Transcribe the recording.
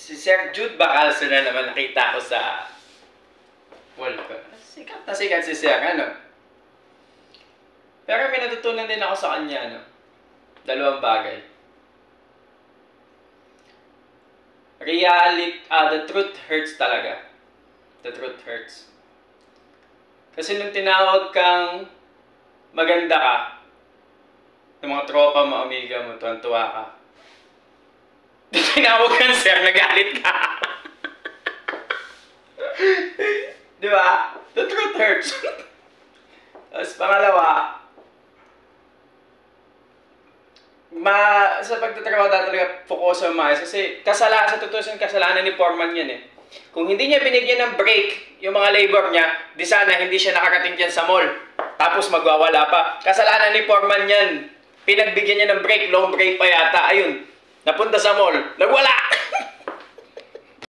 Si Sir Jude Bacalso na naman nakita ko sa wall ko. Sikat na sikat si Sir, ano? Pero may natutunan din ako sa kanya, no? Dalawang bagay. The truth hurts talaga. The truth hurts. Kasi nung tinawag kang maganda ka, ng mga tropa mo, amiga mo, tuwan-tuwa ka. Tinawag kang Sir, nagalit ka. Di ba? The truth hurts. Tapos pangalawa, sa pagtatrabaho talaga focus sa maayos. Kasi sa tutusin, kasalanan ni Foreman yan eh. Kung hindi niya binigyan ng break yung mga labor niya, di sana hindi siya nakarating dyan sa mall. Tapos magwawala pa. Kasalanan ni Foreman yan. Pinagbigyan niya ng break, long break pa yata. Ayun, napunta sa mall. Nagwala